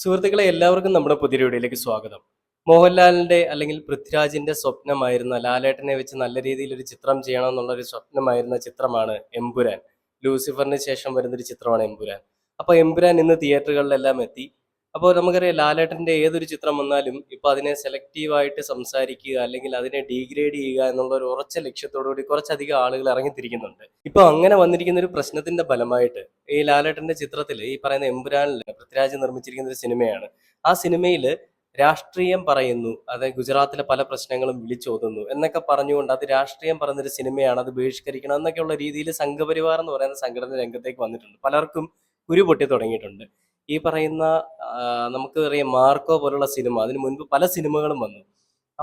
സുഹൃത്തുക്കളെ എല്ലാവർക്കും നമ്മുടെ പുതിയ വീഡിയോയിലേക്ക് സ്വാഗതം. മോഹൻലാലിന്റെ അല്ലെങ്കിൽ പൃഥ്വിരാജിന്റെ സ്വപ്നമായിരുന്ന ലാലേട്ടനെ വെച്ച് നല്ല രീതിയിൽ ഒരു ചിത്രം ചെയ്യണം എന്നുള്ള ഒരു സ്വപ്നമായിരുന്ന ചിത്രമാണ് എമ്പുരാൻ. ലൂസിഫറിന് ശേഷം വരുന്നൊരു ചിത്രമാണ് എമ്പുരാൻ. അപ്പോൾ എമ്പുരാൻ ഇന്ന് തിയേറ്ററുകളിലെല്ലാം എത്തി. അപ്പോൾ നമുക്കറിയാം ലാലേട്ടന്റെ ഏതൊരു ചിത്രം വന്നാലും ഇപ്പൊ അതിനെ സെലക്റ്റീവായിട്ട് സംസാരിക്കുക അല്ലെങ്കിൽ അതിനെ ഡീഗ്രേഡ് ചെയ്യുക എന്നുള്ള ഒരു ഉറച്ച ലക്ഷ്യത്തോടുകൂടി കുറച്ചധികം ആളുകൾ ഇറങ്ങിത്തിരിക്കുന്നുണ്ട്. ഇപ്പൊ അങ്ങനെ വന്നിരിക്കുന്ന ഒരു പ്രശ്നത്തിന്റെ ഫലമായിട്ട് ഈ ലാലേട്ടന്റെ ചിത്രത്തിൽ ഈ പറയുന്ന എമ്പുരാനിൽ പൃഥ്വിരാജ് നിർമ്മിച്ചിരിക്കുന്ന ഒരു സിനിമയാണ്. ആ സിനിമയിൽ രാഷ്ട്രീയം പറയുന്നു, അത് ഗുജറാത്തിലെ പല പ്രശ്നങ്ങളും വിളിച്ചോതുന്നു എന്നൊക്കെ പറഞ്ഞുകൊണ്ട് അത് രാഷ്ട്രീയം പറയുന്നൊരു സിനിമയാണ്, അത് ബഹിഷ്കരിക്കണം എന്നൊക്കെയുള്ള രീതിയിൽ സംഘപരിവാർ എന്ന് പറയുന്ന സംഘടന രംഗത്തേക്ക് വന്നിട്ടുണ്ട്. പലർക്കും കുരു പൊട്ടി തുടങ്ങിയിട്ടുണ്ട്. ഈ പറയുന്ന നമുക്ക് അറിയാം മാർക്കോ പോലുള്ള സിനിമ, അതിനു മുൻപ് പല സിനിമകളും വന്നു.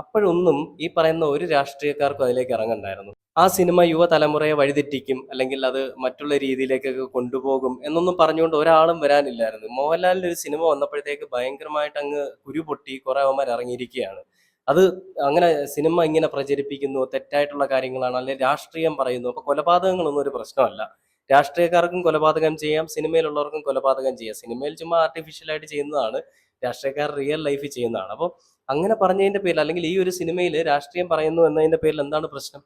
അപ്പോഴൊന്നും ഈ പറയുന്ന ഒരു രാഷ്ട്രീയക്കാർക്കും അതിലേക്ക് ഇറങ്ങണ്ടായിരുന്നു. ആ സിനിമ യുവതലമുറയെ വഴിതെറ്റിക്കും അല്ലെങ്കിൽ അത് മറ്റുള്ള രീതിയിലേക്കൊക്കെ കൊണ്ടുപോകും എന്നൊന്നും പറഞ്ഞുകൊണ്ട് ഒരാളും വരാനില്ലായിരുന്നു. മോഹൻലാലിന്റെ ഒരു സിനിമ വന്നപ്പോഴത്തേക്ക് ഭയങ്കരമായിട്ട് അങ്ങ് കുരുപൊട്ടി കുറെ അവന്മാർ ഇറങ്ങിയിരിക്കുകയാണ്. അത് അങ്ങനെ സിനിമ ഇങ്ങനെ പ്രചരിപ്പിക്കുന്നു, തെറ്റായിട്ടുള്ള കാര്യങ്ങളാണ്, അല്ലെങ്കിൽ രാഷ്ട്രീയം പറയുന്നു. അപ്പൊ കൊലപാതകങ്ങളൊന്നും ഒരു പ്രശ്നമല്ല. രാഷ്ട്രീയക്കാർക്കും കൊലപാതകം ചെയ്യാം, സിനിമയിലുള്ളവർക്കും കൊലപാതകം ചെയ്യാം. സിനിമയിൽ ചുമ്മാ ആർട്ടിഫിഷ്യലായിട്ട് ചെയ്യുന്നതാണ്, രാഷ്ട്രീയക്കാർ റിയൽ ലൈഫിൽ ചെയ്യുന്നതാണ്. അപ്പോൾ അങ്ങനെ പറഞ്ഞതിന്റെ പേരിൽ അല്ലെങ്കിൽ ഈ ഒരു സിനിമയിൽ രാഷ്ട്രീയം പറയുന്നു എന്നതിന്റെ പേരിൽ എന്താണ് പ്രശ്നം?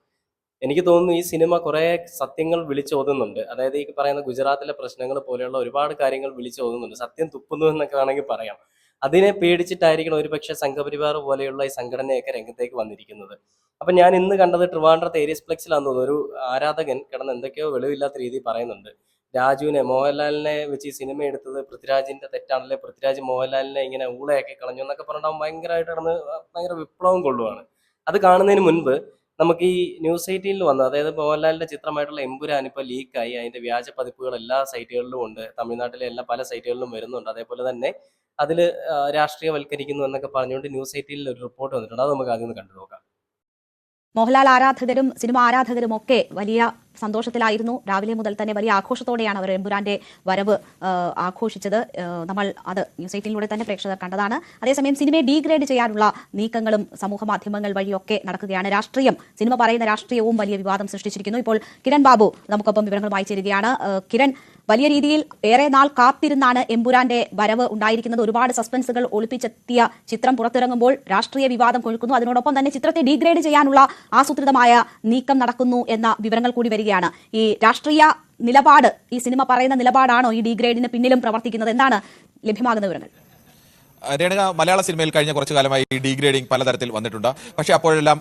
എനിക്ക് തോന്നുന്നു ഈ സിനിമ കുറെ സത്യങ്ങൾ വിളിച്ചോതുന്നുണ്ട്. അതായത് ഈ പറയുന്ന ഗുജറാത്തിലെ പ്രശ്നങ്ങൾ പോലെയുള്ള ഒരുപാട് കാര്യങ്ങൾ വിളിച്ചോതുന്നുണ്ട്. സത്യം തുപ്പുന്നു എന്നൊക്കെ വേണമെങ്കിൽ പറയാം. അതിനെ പേടിച്ചിട്ടായിരിക്കണം ഒരുപക്ഷെ സംഘപരിവാർ പോലെയുള്ള ഈ സംഘടനയൊക്കെ രംഗത്തേക്ക് വന്നിരിക്കുന്നത്. അപ്പൊ ഞാൻ ഇന്ന് കണ്ടത് ട്രിവാൻഡ്രത്ത് ഏരിയസ് ഫ്ലെക്സിലാന്ന് തോന്നുന്നു, ഒരു ആരാധകൻ കിടന്ന് എന്തൊക്കെയോ വെളിവില്ലാത്ത രീതിയിൽ പറയുന്നുണ്ട്. രാജുവിനെ, മോഹൻലാലിനെ വെച്ച് ഈ സിനിമ എടുത്തത് പൃഥ്വിരാജിന്റെ തെറ്റാണല്ലേ, പൃഥ്വിരാജ് മോഹൻലാലിനെ ഇങ്ങനെ ഊളയാക്കി കളഞ്ഞു എന്നൊക്കെ പറഞ്ഞിട്ട് അവൻ ഭയങ്കരമായിട്ട് കിടന്ന് ഭയങ്കര വിപ്ലവം കൊള്ളുവാണ്. അത് കാണുന്നതിന് മുൻപ് നമുക്ക് ഈ ന്യൂസ് 18 വന്നു, അതായത് മോഹൻലാലിന്റെ ചിത്രമായിട്ടുള്ള എമ്പുരാൻ ഇപ്പോൾ ലീക്കായി, അതിന്റെ വ്യാജ പതിപ്പുകൾ എല്ലാ സൈറ്റുകളിലും ഉണ്ട്, തമിഴ്നാട്ടിലെ എല്ലാ പല സൈറ്റുകളിലും വരുന്നുണ്ട്. അതേപോലെ തന്നെ അതിൽ രാഷ്ട്രീയവൽക്കരിക്കുന്നു എന്നൊക്കെ പറഞ്ഞുകൊണ്ട് ന്യൂസ് 18 ഒരു റിപ്പോർട്ട് വന്നിട്ടുണ്ട്. അത് നമുക്ക് ആദ്യം ഒന്ന് കണ്ടു നോക്കാം. മോഹൻലാൽ ആരാധകരും സിനിമ ആരാധകരും ഒക്കെ വലിയ സന്തോഷത്തിലായിരുന്നു. രാവിലെ മുതൽ തന്നെ വലിയ ആഘോഷത്തോടെയാണ് അവർ എമ്പുരാന്റെ വരവ് ആഘോഷിച്ചത്. നമ്മൾ അത് ന്യൂസ് 18 തന്നെ പ്രേക്ഷകർ കണ്ടതാണ്. അതേസമയം സിനിമയെ ഡീഗ്രേഡ് ചെയ്യാനുള്ള നീക്കങ്ങളും സമൂഹ മാധ്യമങ്ങൾ വഴിയൊക്കെ നടക്കുകയാണ്. സിനിമ പറയുന്ന രാഷ്ട്രീയവും വലിയ വിവാദം സൃഷ്ടിച്ചിരിക്കുന്നു. ഇപ്പോൾ കിരൺ ബാബു നമുക്കൊപ്പം വിവരങ്ങളുമായി ചേരുകയാണ്. കിരൺ, വലിയ രീതിയിൽ ഏറെ നാൾ കാത്തിരുന്നാണ് എമ്പുരാന്റെ വരവ് ഉണ്ടായിരിക്കുന്നത്. ഒരുപാട് സസ്പെൻസുകൾ ഒളിപ്പിച്ചെത്തിയ ചിത്രം പുറത്തിറങ്ങുമ്പോൾ രാഷ്ട്രീയ വിവാദം കൊഴുക്കുന്നു. അതിനോടൊപ്പം തന്നെ ചിത്രത്തെ ഡീഗ്രേഡ് ചെയ്യാനുള്ള ആസൂത്രിതമായ നീക്കം നടക്കുന്നു എന്ന വിവരങ്ങൾ കൂടി വരികയാണ്. ഈ രാഷ്ട്രീയ നിലപാട്, ഈ സിനിമ പറയുന്ന നിലപാടാണോ ഈ ഡീഗ്രേഡിന് പിന്നിലും പ്രവർത്തിക്കുന്നത്? എന്താണ് ലഭ്യമാകുന്ന വിവരങ്ങൾ? രേണുക, മലയാള സിനിമയിൽ കഴിഞ്ഞ കുറച്ചു കാലമായി ഡീഗ്രേഡിംഗ് പലതരത്തിൽ വന്നിട്ടുണ്ട്. പക്ഷേ അപ്പോഴെല്ലാം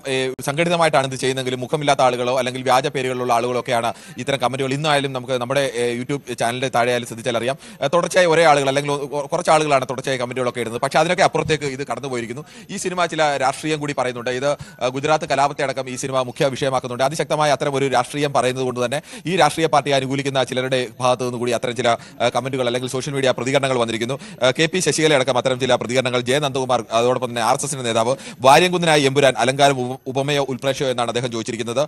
സംഘടിതമായിട്ടാണ് ഇത് ചെയ്യുന്നതെങ്കിലും മുഖമില്ലാത്ത ആളുകളോ അല്ലെങ്കിൽ വ്യാജ പേരുകളിലുള്ള ആളുകളോ ഒക്കെയാണ് ഇത്തരം കമന്റുകൾ. ഇന്നായാലും നമുക്ക് നമ്മുടെ യൂട്യൂബ് ചാനലിന്റെ താഴെയായാലും ശ്രദ്ധിച്ചാൽ അറിയാം, തുടർച്ചയായി ഒരേ ആളുകൾ അല്ലെങ്കിൽ കുറച്ച് ആളുകളാണ് തുടർച്ചയായി കമന്റുകളൊക്കെ ഇടുന്നത്. പക്ഷേ അതിനൊക്കെ അപ്പുറത്തേക്ക് ഇത് കടന്നുപോയിരിക്കുന്നു. ഈ സിനിമ ചില രാഷ്ട്രീയം കൂടി പറയുന്നുണ്ട്. ഇത് ഗുജറാത്ത് കലാപത്തെ അടക്കം ഈ സിനിമ മുഖ്യ വിഷയമാക്കുന്നുണ്ട്. അതിശക്തമായ അത്തരം ഒരു രാഷ്ട്രീയം പറയുന്നത് കൊണ്ട് തന്നെ ഈ രാഷ്ട്രീയ പാർട്ടിയെ അനുകൂലിക്കുന്ന ചിലരുടെ ഭാഗത്തു നിന്ന് കൂടി അത്തരം ചില കമന്റുകൾ അല്ലെങ്കിൽ സോഷ്യൽ മീഡിയ പ്രതികരണങ്ങൾ വന്നിരിക്കുന്നു. കെ.പി. ശശികല അടക്കം അത്തരം ചില പ്രതികരണങ്ങൾ. ജെ നന്ദകുമാർ, അതോടൊപ്പം തന്നെ RSSന്റെ നേതാവ്, വാര്യംകുന്നനായി എമ്പുരാൻ അലങ്കാരം ഉപമയോ ഉൾപ്രേക്ഷയോ എന്നാണ് അദ്ദേഹം ചോദിച്ചിരിക്കുന്നത്.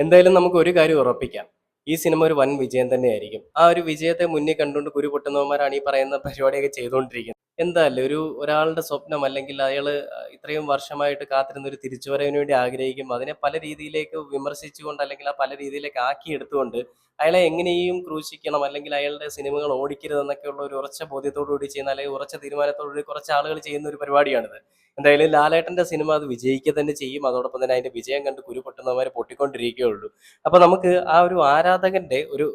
എന്തായാലും നമുക്ക് ഒരു കാര്യം ഉറപ്പിക്കാം, ഈ സിനിമ ഒരു വൻ വിജയം തന്നെയായിരിക്കും. ആ ഒരു വിജയത്തെ മുന്നിൽ കണ്ടുകൊണ്ട് കുരു പൊട്ടുന്നവന്മാരാണ് ഈ പറയുന്ന പരിപാടിയൊക്കെ ചെയ്തുകൊണ്ടിരിക്കുന്നത്. എന്തായാലും ഒരാളുടെ സ്വപ്നം അല്ലെങ്കിൽ അയാൾ ഇത്രയും വർഷമായിട്ട് കാത്തിരുന്ന ഒരു തിരിച്ചുവരവിന് വേണ്ടി ആഗ്രഹിക്കും, അതിനെ പല രീതിയിലേക്ക് വിമർശിച്ചുകൊണ്ട് അല്ലെങ്കിൽ ആ പല രീതിയിലേക്ക് ആക്കിയെടുത്തുകൊണ്ട് അയാളെ എങ്ങനെയും ക്രൂശിക്കണം അല്ലെങ്കിൽ അയാളുടെ സിനിമകൾ ഓടിക്കരുതെന്നൊക്കെയുള്ള ഒരു ഉറച്ച ബോധ്യത്തോടുകൂടി ചെയ്യുന്ന അല്ലെങ്കിൽ ഉറച്ച തീരുമാനത്തോടുകൂടി കുറച്ച് ആളുകൾ ചെയ്യുന്ന ഒരു പരിപാടിയാണിത്. എന്തായാലും ലാലേട്ടന്റെ സിനിമ അത് വിജയിക്കുക തന്നെ ചെയ്യും. അതോടൊപ്പം തന്നെ അതിന്റെ വിജയം കണ്ട് കുരു പൊട്ടുന്നവരെ പൊട്ടിക്കൊണ്ടിരിക്കുകയുള്ളൂ. അപ്പൊ നമുക്ക് ആ ഒരു ആരാധകന്റെ ഒരു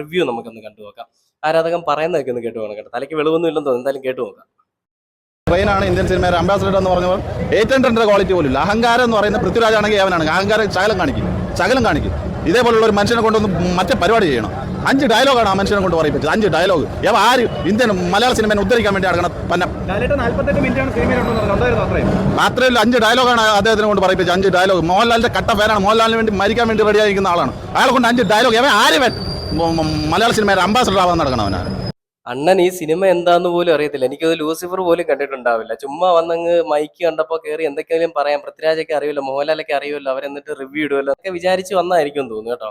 റിവ്യൂ നമുക്കൊന്ന് കണ്ടു നോക്കാം. ആരാധകൻ പറയുന്നതൊക്കെ ഒന്ന് കേട്ടു പോകണം കേട്ടോ. തലയ്ക്ക് വെളിവൊന്നും ഇല്ലെന്ന് തോന്നുന്നു, എന്തായാലും കേട്ടു നോക്കാം. ട്രെയിനാണ് ഇന്ത്യൻ സിനിമയുടെ അംബാസഡർ എന്ന് പറഞ്ഞപ്പോൾ 800 ക്വാളിറ്റി പോലും ഇല്ല. അഹങ്കാരം എന്ന് പറയുന്ന പൃഥ്വിരാജ് ആണെങ്കിൽ അവനാണ് അഹങ്കാരം, ശകലം കാണിക്കും. ഇതേപോലുള്ള ഒരു മനുഷ്യനെ കൊണ്ടൊന്ന് മറ്റേ പരിപാടി ചെയ്യണം. 5 ഡയലോഗാണ് ആ മനുഷ്യനെ കൊണ്ട് പറയിപ്പിച്ചത്. 5 ഡയലോഗ്. ആര് ഇന്ത്യൻ മലയാള സിനിമയെ ഉദ്ധരിക്കാൻ വേണ്ടി നടക്കണം. മാത്രമല്ല 5 ഡയലോഗാണ് അദ്ദേഹത്തിനെ കൊണ്ട് പറയിപ്പിച്ചത്. 5 ഡയലോഗ്. മോഹൻലാലിന്റെ കട്ട ഫാനാണ്. മോഹൻലാലിന് വേണ്ടി മരിക്കാൻ വേണ്ടി റെഡിയായിരിക്കുന്ന ആളാണ്. അയാളെ കൊണ്ട് 5 ഡയലോഗ്. ആര് മലയാള സിനിമയുടെ അംബാസഡർ ആവാൻ നടക്കണം അവനാണ്. അണ്ണൻ ഈ സിനിമ എന്താന്ന് പോലും അറിയത്തില്ല. എനിക്കത് ലൂസിഫർ പോലും കണ്ടിട്ടുണ്ടാവില്ല. ചുമ്മാ വന്നങ്ങ് മൈക്ക് കണ്ടപ്പോൾ കയറി എന്തൊക്കെയാലും പറയാം. പൃഥ്വിരാജൊക്കെ അറിയുമല്ലോ, മോഹൻലാലൊക്കെ അറിയുമല്ലോ, അവരെന്നിട്ട് റിവ്യൂ ഇടുമല്ലോ ഒക്കെ വിചാരിച്ച് വന്നായിരിക്കും തോന്നുന്നു കേട്ടോ.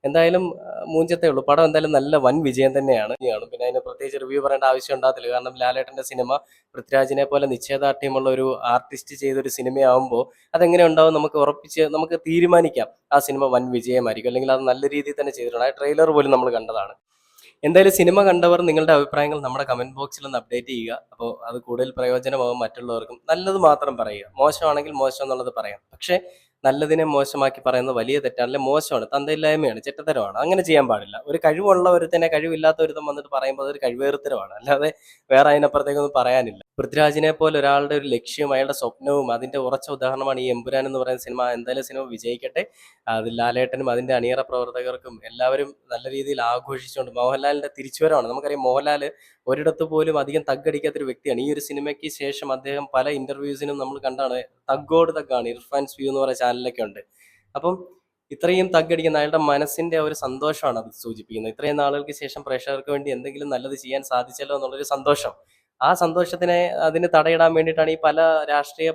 എന്തായാലും മൂഞ്ചത്തേ ഉള്ളൂ. പടം എന്തായാലും നല്ല വൻ വിജയം തന്നെയാണ്. പിന്നെ അതിന് പ്രത്യേകിച്ച് റിവ്യൂ പറയേണ്ട ആവശ്യം ഉണ്ടാകത്തില്ല. കാരണം ലാലേട്ടന്റെ സിനിമ പൃഥ്വിരാജിനെ പോലെ നിശ്ചയദാർഢ്യമുള്ള ഒരു ആർട്ടിസ്റ്റ് ചെയ്തൊരു സിനിമയാകുമ്പോൾ അതെങ്ങനെ ഉണ്ടാവും നമുക്ക് തീരുമാനിക്കാം ആ സിനിമ വൻ വിജയമായിരിക്കും, അല്ലെങ്കിൽ അത് നല്ല രീതിയിൽ തന്നെ ചെയ്തിട്ടുണ്ട്. ആ ട്രെയിലർ പോലും നമ്മൾ കണ്ടതാണ്. എന്തായാലും സിനിമ കണ്ടവർ നിങ്ങളുടെ അഭിപ്രായങ്ങൾ നമ്മുടെ കമന്റ് ബോക്സിൽ ഒന്ന് അപ്ഡേറ്റ് ചെയ്യുക. അപ്പോൾ അത് കൂടുതൽ പ്രയോജനമാകും മറ്റുള്ളവർക്കും. നല്ലത് മാത്രം പറയുക, മോശമാണെങ്കിൽ മോശം എന്നുള്ളത് പറയാം. പക്ഷേ നല്ലതിനെ മോശമാക്കി പറയുന്നത് വലിയ തെറ്റാണല്ലേ, മോശമാണ്, തന്തയില്ലായ്മയാണ്, ചെറ്റത്തരമാണ്. അങ്ങനെ ചെയ്യാൻ പാടില്ല. ഒരു കഴിവുള്ള ഒരുത്തനെ കഴിവില്ലാത്ത ഒരുത്തൻ വന്നിട്ട് പറയുമ്പോൾ അതൊരു കഴിവേറുത്തരമാണ്, അല്ലാതെ വേറെ അതിനപ്പുറത്തേക്കൊന്നും പറയാനില്ല. പൃഥ്വിരാജിനെ പോലെ ഒരാളുടെ ഒരു ലക്ഷ്യവും അയാളുടെ സ്വപ്നവും അതിന്റെ ഉറച്ച ഉദാഹരണമാണ് ഈ എമ്പുരാൻ എന്ന് പറയുന്ന സിനിമ. എന്തായാലും സിനിമ വിജയിക്കട്ടെ. അത് ലാലേട്ടനും അതിന്റെ അണിയറ പ്രവർത്തകർക്കും എല്ലാവരും നല്ല രീതിയിൽ ആഘോഷിച്ചുകൊണ്ട് മോഹൻലാലിന്റെ തിരിച്ചുവരവാണ്. നമുക്കറിയാം മോഹൻലാൽ ഒരിടത്ത് പോലും അധികം തഗ്ഗടിക്കാത്തൊരു വ്യക്തിയാണ്. ഈ ഒരു സിനിമയ്ക്ക് ശേഷം അദ്ദേഹം പല ഇന്റർവ്യൂസിനും നമ്മൾ കണ്ടാണ് തഗ്ഗോട് തഗ്ഗാണ്. ഇർഫാൻസ് വ്യൂ എന്ന് പറയുന്ന ചാനലിലൊക്കെ ഉണ്ട്. അപ്പം ഇത്രയും തഗ്ഗടിക്കുന്ന അയാളുടെ മനസ്സിന്റെ ഒരു സന്തോഷമാണ് അത് സൂചിപ്പിക്കുന്നത്. ഇത്രയും നാളുകൾക്ക് ശേഷം പ്രേക്ഷകർക്ക് വേണ്ടി എന്തെങ്കിലും നല്ലത് ചെയ്യാൻ സാധിച്ചല്ലോ എന്നുള്ളൊരു സന്തോഷം. ആ സന്തോഷത്തിനെ അതിന് തടയിടാൻ വേണ്ടിയിട്ടാണ് ഈ പല രാഷ്ട്രീയ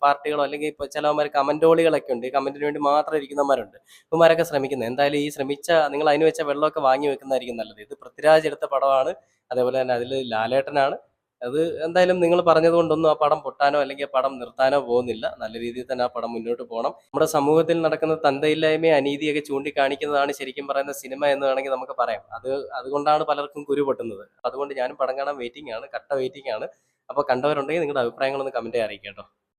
പാർട്ടികളോ അല്ലെങ്കിൽ ഇപ്പോൾ ചിലവന്മാർ കമന്റോളികളൊക്കെ ഉണ്ട്. ഈ കമന്റിന് വേണ്ടി മാത്രം ഇരിക്കുന്നവരുണ്ട്. ഇവന്മാരൊക്കെ ശ്രമിക്കുന്നത് എന്തായാലും ഈ ശ്രമിച്ച നിങ്ങൾ അതിന് വെച്ച വെള്ളമൊക്കെ വാങ്ങി വെക്കുന്നതായിരിക്കും നല്ലത്. ഇത് പൃഥ്വിരാജ് എടുത്ത പടമാണ്, അതേപോലെ തന്നെ അതിൽ ലാലേട്ടനാണ്. അത് എന്തായാലും നിങ്ങൾ പറഞ്ഞതുകൊണ്ടൊന്നും ആ പടം പൊട്ടാനോ അല്ലെങ്കിൽ ആ പടം നിർത്താനോ പോകുന്നില്ല. നല്ല രീതിയിൽ തന്നെ ആ പടം മുന്നോട്ട് പോകണം. നമ്മുടെ സമൂഹത്തിൽ നടക്കുന്ന തന്തയില്ലായ്മയും അനീതിയൊക്കെ ചൂണ്ടിക്കാണിക്കുന്നതാണ് ശരിക്കും പറയുന്ന സിനിമ എന്ന് വേണമെങ്കിൽ നമുക്ക് പറയാം. അതുകൊണ്ടാണ് പലർക്കും കുരു പൊട്ടുന്നത്. അതുകൊണ്ട് ഞാനും പടം കാണാൻ വെയിറ്റിംഗ് ആണ്, കട്ട വെയിറ്റിംഗ് ആണ്. അപ്പോൾ കണ്ടവരുണ്ടെങ്കിൽ നിങ്ങളുടെ അഭിപ്രായങ്ങളൊന്ന് കമന്റ് അറിയിക്കാം കേട്ടോ.